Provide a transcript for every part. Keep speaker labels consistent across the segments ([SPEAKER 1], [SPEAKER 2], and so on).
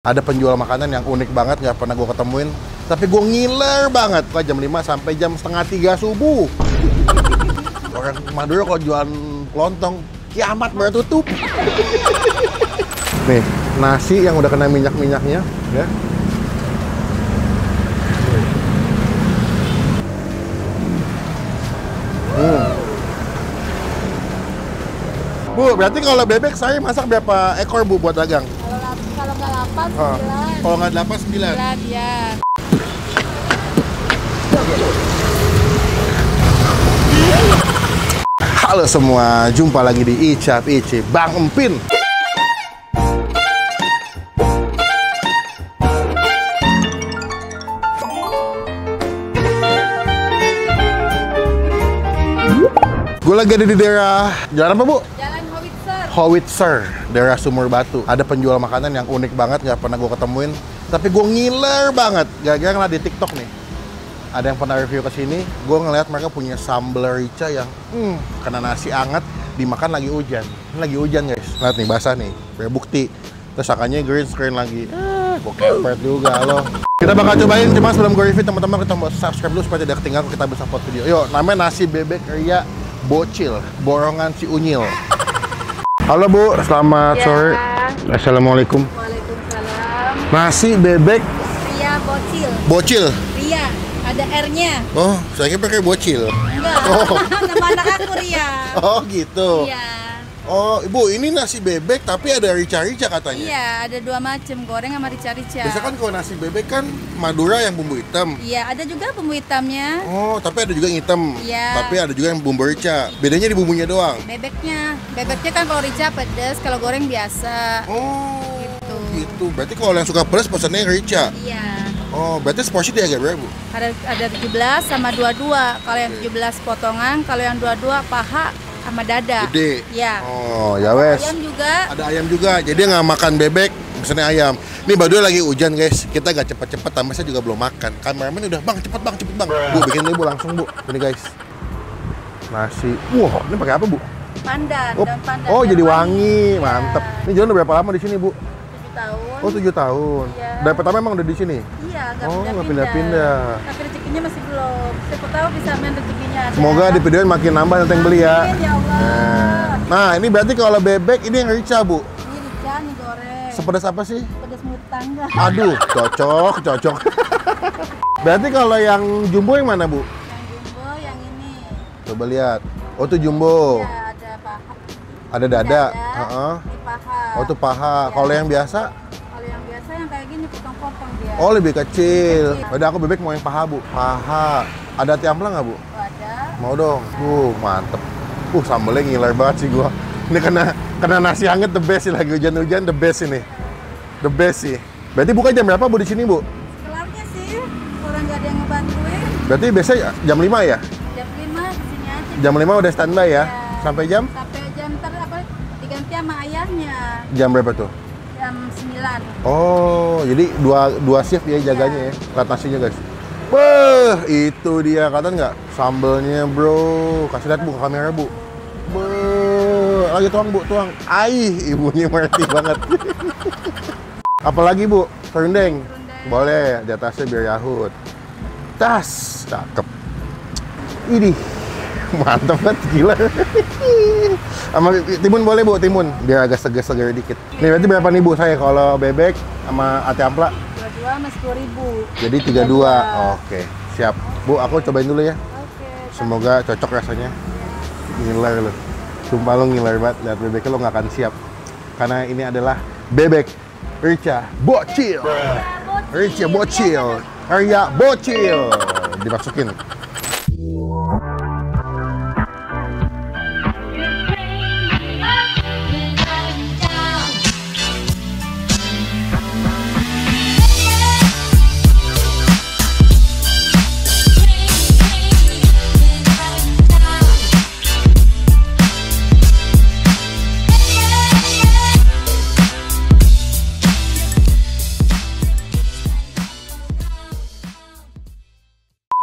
[SPEAKER 1] Ada penjual makanan yang unik banget, nggak pernah gue ketemuin. Tapi gue ngiler banget, ke jam 5 sampai jam setengah 3 subuh. Orang Madura kalau jualan lontong, kiamat baru tutup. Nih, nasi yang udah kena minyak-minyaknya, ya. Bu, berarti kalau bebek saya masak berapa ekor, Bu, buat dagang?
[SPEAKER 2] Kalau nggak 8, 9.
[SPEAKER 1] Kalau nggak 8, 9?
[SPEAKER 2] 9, ya.
[SPEAKER 1] Halo semua, jumpa lagi di Icap Ici Bang Empin. Gue lagi ada di daerah, jalan apa, Bu?
[SPEAKER 2] Jalan Howitzer.
[SPEAKER 1] Howitzer, daerah Sumur Batu. Ada penjual makanan yang unik banget, nggak pernah gue ketemuin. Tapi gue ngiler banget, gara-gara ngeliat di TikTok nih. Ada yang pernah review ke sini, gue ngeliat mereka punya sambal rica yang kena nasi anget, dimakan lagi hujan. Ini lagi hujan, guys. Lihat nih, basah nih, kayak bukti. Terus akannya green screen lagi. Gue kepet juga loh. Kita bakal cobain, cuma sebelum gue review, teman-teman kita mau subscribe dulu supaya tidak ketinggalan kita bisa upload video. Yuk, namanya nasi bebek ria Bocil, borongan si Unyil. Halo Bu, selamat sore. Assalamualaikum.
[SPEAKER 2] Waalaikumsalam.
[SPEAKER 1] Nasi bebek
[SPEAKER 2] Ria Bocil.
[SPEAKER 1] Bocil.
[SPEAKER 2] Ria, ada R-nya.
[SPEAKER 1] Oh, saya kira pakai bocil.
[SPEAKER 2] Enggak.
[SPEAKER 1] Oh.
[SPEAKER 2] Nama anak aku Ria.
[SPEAKER 1] Oh gitu.
[SPEAKER 2] Iya.
[SPEAKER 1] Oh Ibu, ini nasi bebek tapi ada rica-rica katanya.
[SPEAKER 2] Iya, ada 2 macam, goreng sama rica-rica.
[SPEAKER 1] Biasa kan kalau nasi bebek kan Madura yang bumbu hitam.
[SPEAKER 2] Iya, ada juga bumbu hitamnya.
[SPEAKER 1] Oh, tapi ada juga yang hitam.
[SPEAKER 2] Iya.
[SPEAKER 1] Tapi ada juga yang bumbu rica. Bedanya di bumbunya doang.
[SPEAKER 2] Bebeknya kan kalau rica pedas, kalau goreng biasa.
[SPEAKER 1] Oh,
[SPEAKER 2] Gitu.
[SPEAKER 1] gitu. Berarti kalau yang suka pedas pesannya rica.
[SPEAKER 2] Iya.
[SPEAKER 1] Oh, berarti seporsi dia agak berapa, Bu?
[SPEAKER 2] Ada 17 sama 22. Kalau yang 17 potongan, kalau yang 22 paha sama dada.
[SPEAKER 1] Gede.
[SPEAKER 2] Iya.
[SPEAKER 1] Oh, ya wes.
[SPEAKER 2] Ayam juga.
[SPEAKER 1] Ada ayam juga. Jadi nggak makan bebek, pesannya ayam. Ini Badua lagi hujan, guys. Kita nggak cepet-cepet, tambah saya juga belum makan. Kameramen udah, bang, cepet bang. Bu, bikin dulu, Bu, langsung, Bu. Ini, guys. Nasi. Wah, ini pakai apa, Bu?
[SPEAKER 2] Pandan,
[SPEAKER 1] Oh,
[SPEAKER 2] daun pandan.
[SPEAKER 1] oh
[SPEAKER 2] biar
[SPEAKER 1] jadi wangi.
[SPEAKER 2] Iya.
[SPEAKER 1] Mantep. Ini jalan udah berapa lama di sini, Bu?
[SPEAKER 2] 7 tahun.
[SPEAKER 1] Oh, 7 tahun.
[SPEAKER 2] Iya.
[SPEAKER 1] Dari pertama emang udah di sini?
[SPEAKER 2] Iya,
[SPEAKER 1] Oh, nggak
[SPEAKER 2] nggak
[SPEAKER 1] pindah-pindah.
[SPEAKER 2] Tapi rezekinya masih belum. Siapa tahu bisa main rezekinya ada.
[SPEAKER 1] Semoga di videoin makin nambah nanti yang beli ya.
[SPEAKER 2] Amin, ya Allah.
[SPEAKER 1] Nah, ini berarti kalau bebek ini yang rica, Bu.
[SPEAKER 2] Ini rica nih goreng.
[SPEAKER 1] Sepedas apa sih?
[SPEAKER 2] Pedas mulut tangga.
[SPEAKER 1] Aduh, cocok. Berarti kalau yang jumbo yang mana, Bu?
[SPEAKER 2] Yang jumbo yang ini.
[SPEAKER 1] Coba lihat. Oh, itu jumbo.
[SPEAKER 2] Ya, ada paha.
[SPEAKER 1] Ada dada.
[SPEAKER 2] Ini
[SPEAKER 1] Heeh.
[SPEAKER 2] Ini paha.
[SPEAKER 1] Oh, itu paha.
[SPEAKER 2] Ya.
[SPEAKER 1] Kalau yang biasa?
[SPEAKER 2] Kalau yang biasa yang kayak gini potong-potong dia.
[SPEAKER 1] Oh, lebih kecil.
[SPEAKER 2] Kecil.
[SPEAKER 1] Udah, aku bebek mau yang paha, Bu. Paha. Ada ati amplang nggak, Bu?
[SPEAKER 2] Oh, ada.
[SPEAKER 1] Mau dong. Mantep. Sambelnya ngiler banget sih gua. Ini kena nasi hangat the best sih, lagi hujan-hujan the best ini. The best sih. Berarti buka jam berapa, Bu, di sini, Bu?
[SPEAKER 2] Kelarnya sih, orang nggak ada yang ngebantuin.
[SPEAKER 1] Berarti biasanya jam 5 ya?
[SPEAKER 2] Jam 5 di sini aja.
[SPEAKER 1] Jam 5 udah standby ya?
[SPEAKER 2] Ya.
[SPEAKER 1] Sampai jam?
[SPEAKER 2] Sampai jam diganti sama ayahnya.
[SPEAKER 1] Jam berapa tuh?
[SPEAKER 2] Jam 9.
[SPEAKER 1] Oh, jadi dua shift ya jaganya ya. Lihat nasinya, guys. Beuh, itu dia, kata nggak? Sambelnya, Bro. Kasih lihat, Bu, ke kamera, Bu. Beuh, lagi tuang, Bu, tuang. Aih, ibunya ngerti banget. Apalagi, Bu? Serundeng? Boleh, di atasnya biar yahut. Tas, cakep. Ini mantap banget, gila. Sama timun boleh, Bu, timun. Biar agak segar-segar dikit. Nih, berarti berapa nih, Bu, saya kalau bebek sama ate ampla?
[SPEAKER 2] 22 sama 10.000.
[SPEAKER 1] Jadi 32. Oke, siap. Bu, aku cobain dulu ya.
[SPEAKER 2] Oke.
[SPEAKER 1] Semoga cocok rasanya. Ngiler lu. Sumpah lu ngiler banget. Lihat bebeknya lu nggak akan siap. Karena ini adalah bebek rica Bocil. Rica Bocil. Ria Bocil. Dimasukin.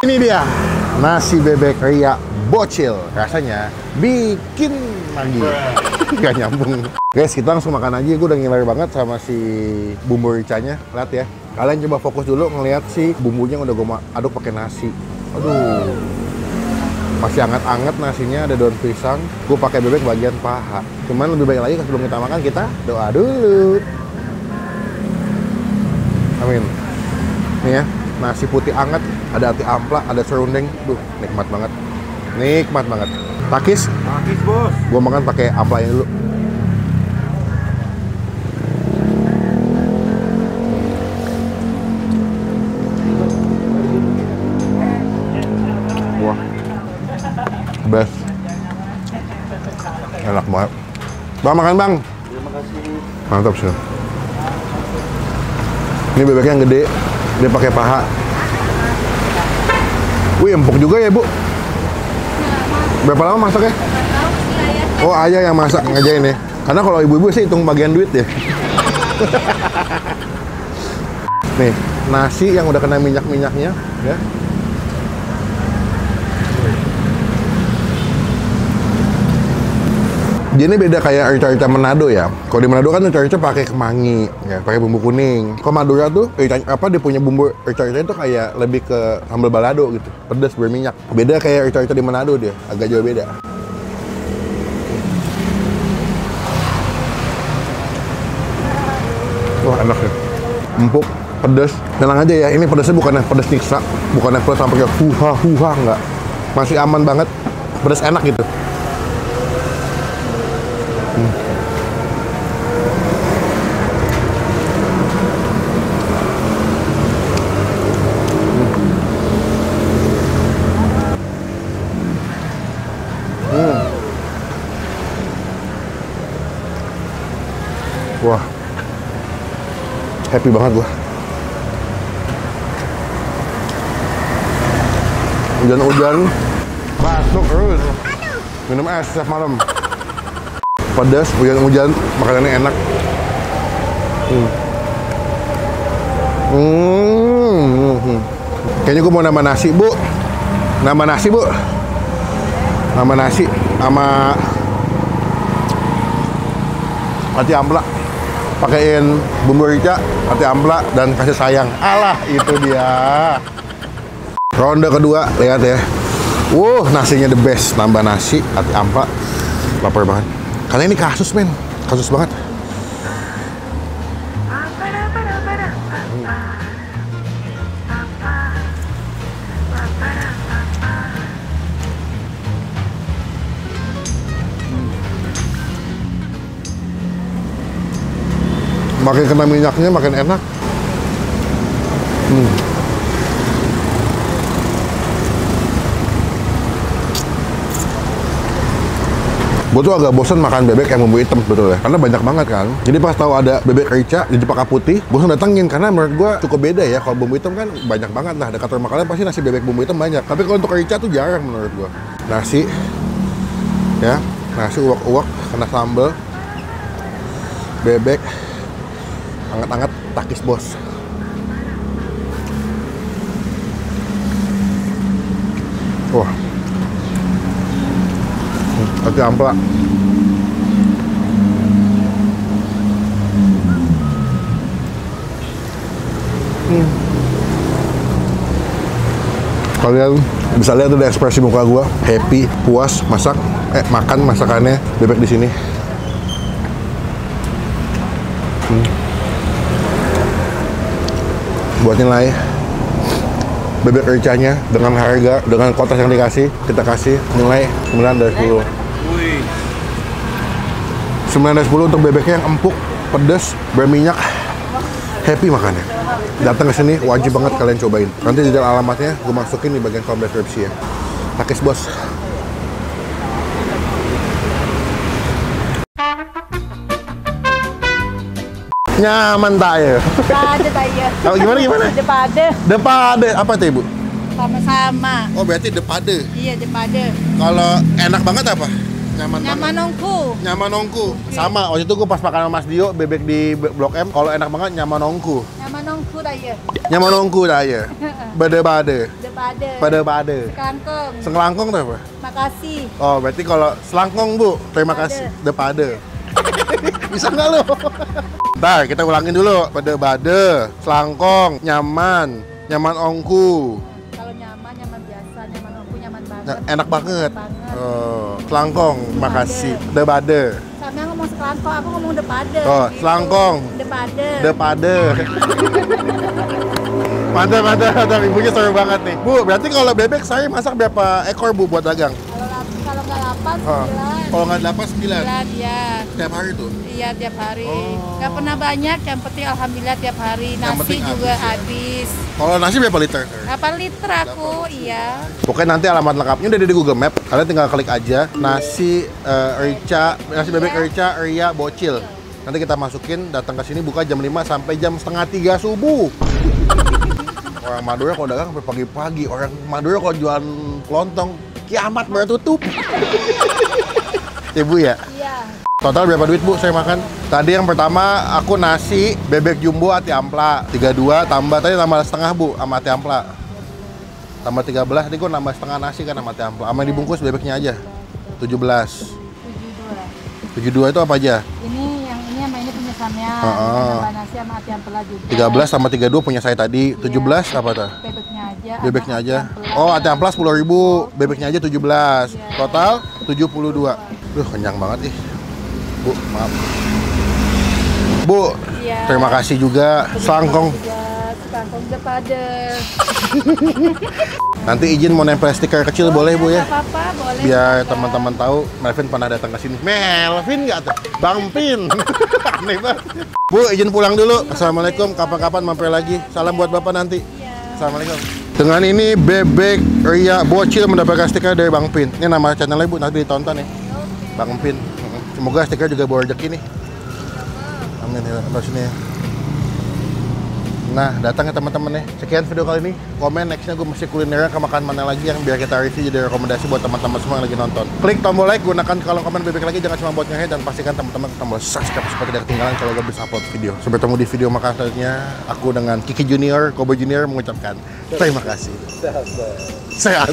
[SPEAKER 1] Ini dia, nasi bebek ria Bocil. Rasanya bikin lagi. Gak nyambung. Guys, kita langsung makan aja. Gue udah ngiler banget sama si bumbu ricanya. Lihat ya. Kalian coba fokus dulu ngelihat si bumbunya yang udah gue aduk pakai nasi. Aduh. Masih anget-anget nasinya, ada daun pisang. Gue pakai bebek bagian paha. Cuman lebih baik lagi sebelum kita makan, kita doa dulu. Amin. Nih ya, nasi putih anget, ada ati ampla, ada serundeng. Duh, nikmat banget. Nikmat banget. Takis?
[SPEAKER 3] Takis, Bos.
[SPEAKER 1] Gue makan pakai amplanya dulu. Wah. Best. Enak banget. Bang, makan bang.
[SPEAKER 3] Terima kasih.
[SPEAKER 1] Mantap sih. Ini bebeknya yang gede, dia pakai paha. Wih, empuk juga ya, Bu. Berapa lama masaknya? Oh, ayah yang masak ngajain ya. Karena kalau ibu-ibu sih hitung bagian duit ya. Nih, nasi yang udah kena minyak-minyaknya, ya. Dia ini beda kayak rica-rica Manado ya. Kalau di Manado kan rica-rica pakai kemangi, ya, pakai bumbu kuning. Kalau Madura tuh rica, dia punya bumbu rica-rica itu kayak lebih ke sambal balado gitu, pedas berminyak. Beda kayak rica-rica di Manado dia, agak jauh beda. Wah, enak ya. Empuk, pedas. Tenang aja ya, ini pedasnya bukannya pedas nyiksa, bukannya pedas sampai kayak huha enggak. Masih aman banget, pedas enak gitu. Wah, happy banget gua. Hujan-hujan, batuk terus. Minum es setiap malam. Pedas, hujan-hujan, makanannya enak. Kayaknya gue mau nambah nasi, Bu. Nambah nasi, Bu. Nambah nasi sama ati ampla. Pakein bumbu rica, ati ampla, dan kasih sayang. Alah, itu dia. Ronde kedua, lihat ya. Nasinya the best. Nambah nasi, ati ampla. Lapar banget. Karena ini kasus, men. Kasus banget. Makin kena minyaknya makin enak. Gue tuh agak bosan makan bebek yang bumbu hitam sebetulnya, karena banyak banget kan. Jadi pas tahu ada bebek rica di Cempaka Putih, gue langsung datengin karena menurut gue cukup beda ya. Kalau bumbu hitam kan banyak banget lah, dekat rumah kalian pasti nasi bebek bumbu hitam banyak. Tapi kalau untuk rica tuh jarang menurut gue. Nasi, ya, nasi uwak-uwak kena sambal, bebek, anget-anget, takis bos. Wah, ati ampla. Kalian bisa lihat tuh ekspresi muka gua, happy, puas, makan masakannya bebek di sini. Buat nilai bebek ricanya dengan harga, dengan kotak yang dikasih, kita kasih nilai 9 dari 10. 9 dari 10 untuk bebeknya yang empuk, pedas, berminyak, happy makannya. Datang ke sini wajib banget kalian cobain. Nanti di dalam alamatnya gue masukin di bagian kolom deskripsi ya. Takis bos. Nyaman tak ya?
[SPEAKER 2] Depade saya.
[SPEAKER 1] Oh, gimana?
[SPEAKER 2] Depade.
[SPEAKER 1] Depade. Apa tuh Ibu?
[SPEAKER 2] Sama-sama.
[SPEAKER 1] Oh, berarti depade.
[SPEAKER 2] Iya, depade.
[SPEAKER 1] Kalau enak banget apa? Nyaman banget.
[SPEAKER 2] Nyamanongku.
[SPEAKER 1] Nyamanongku. Sama, waktu itu gue pas makan sama Mas Dio bebek di Blok M, kalau enak banget Nyamanongku.
[SPEAKER 2] Nyamanongku dah ya.
[SPEAKER 1] Nyamanongku dah ya. Bade-bade.
[SPEAKER 2] Depade.
[SPEAKER 1] Bade-bade.
[SPEAKER 2] Selangkong.
[SPEAKER 1] Selangkong tuh apa?
[SPEAKER 2] Makasih.
[SPEAKER 1] Oh, berarti kalau selangkong, Bu. Terima kasih. Depade. Bisa nggak lo? Ntar, kita ulangin dulu. Bade-bade, selangkong, nyaman, nyaman ongku.
[SPEAKER 2] Kalau nyaman biasa, nyamanongku nyaman banget.
[SPEAKER 1] Enak banget.
[SPEAKER 2] Banget.
[SPEAKER 1] Oh, selangkong, makasih. Depade.
[SPEAKER 2] Sama ngomong selangkong, aku ngomong depade.
[SPEAKER 1] Oh,
[SPEAKER 2] gitu.
[SPEAKER 1] selangkong.
[SPEAKER 2] Depade.
[SPEAKER 1] Depade. Mantap, mantap, mantap. Ibunya seru banget nih. Bu, berarti kalau bebek saya masak berapa ekor, Bu, buat dagang?
[SPEAKER 2] Kalau nggak 8, 9.
[SPEAKER 1] Kalau nggak 8, 9?
[SPEAKER 2] 9, ya.
[SPEAKER 1] Tiap hari tuh?
[SPEAKER 2] Iya, tiap hari.
[SPEAKER 1] Oh.
[SPEAKER 2] Nggak pernah banyak, yang penting alhamdulillah tiap hari.
[SPEAKER 1] Yang
[SPEAKER 2] Nasi
[SPEAKER 1] penting
[SPEAKER 2] juga
[SPEAKER 1] habis, ya.
[SPEAKER 2] habis.
[SPEAKER 1] Kalau nasi berapa liter?
[SPEAKER 2] 8 liter aku, iya.
[SPEAKER 1] Pokoknya nanti alamat lengkapnya udah di Google Map. Kalian tinggal klik aja nasi nasi bebek rica Ria Bocil. Nanti kita masukin, datang ke sini buka jam 5 sampai jam setengah 3 subuh. Orang Madura kalau dagang sampai pagi-pagi. Orang Madura kalau jualan kelontong kiamat baru tutup. Ibu ya?
[SPEAKER 2] Iya.
[SPEAKER 1] Total berapa duit, Bu, saya makan? Tadi yang pertama aku nasi bebek jumbo ati ampla 32 tambah tadi tambah setengah, Bu, sama ati ampla. Tambah 13, tadi gue nambah setengah nasi kan sama ati ampla. Sama yang dibungkus bebeknya aja. 17. 72 itu apa aja?
[SPEAKER 2] Ini yang ini sama ini punya sampean.
[SPEAKER 1] Heeh.
[SPEAKER 2] Tambah nasi sama ati ampela juga.
[SPEAKER 1] 13 sama 32 punya saya tadi. 17 apa tuh?
[SPEAKER 2] Bebeknya aja.
[SPEAKER 1] Bebeknya
[SPEAKER 2] sama
[SPEAKER 1] aja.
[SPEAKER 2] ati ampela.
[SPEAKER 1] Oh, ati ampla 10.000, bebeknya aja 17. Total 72. Duh, kenyang banget ih. Bu, maaf. Bu,
[SPEAKER 2] Iya.
[SPEAKER 1] terima kasih juga. Selangkong.
[SPEAKER 2] Selangkong depade.
[SPEAKER 1] Nanti izin mau nempel stiker kecil boleh, Bu ya?
[SPEAKER 2] Nggak apa-apa, boleh.
[SPEAKER 1] Biar
[SPEAKER 2] silakan.
[SPEAKER 1] teman-teman tahu Melvin pernah datang ke sini. Melvin nggak tuh? Bang Pin. Aneh banget. Bu, izin pulang dulu. Assalamualaikum. Kapan-kapan mampir lagi. Salam buat Bapak nanti.
[SPEAKER 2] Iya.
[SPEAKER 1] Assalamualaikum. Dengan ini bebek Ria Bocil mendapatkan stiker dari Bang Pin. Ini nama channelnya, Bu, nanti ditonton ya. Bang Pin. Semoga stiker juga bawa rezeki nih. Amin ya. Terus ini. Nah, datang ya teman-teman ya. Sekian video kali ini. Komen nextnya gue mesti kulineran ke makan mana lagi yang biar kita review jadi rekomendasi buat teman-teman semua yang lagi nonton. Klik tombol like, gunakan kolom komen bebek lagi, jangan cuma buat nge-hate, dan pastikan teman-teman tombol subscribe supaya tidak ketinggalan kalau gue bisa upload video. Sampai ketemu di video makan selanjutnya. Aku dengan Kiki Junior, Kobo Junior mengucapkan terima kasih. Sehat.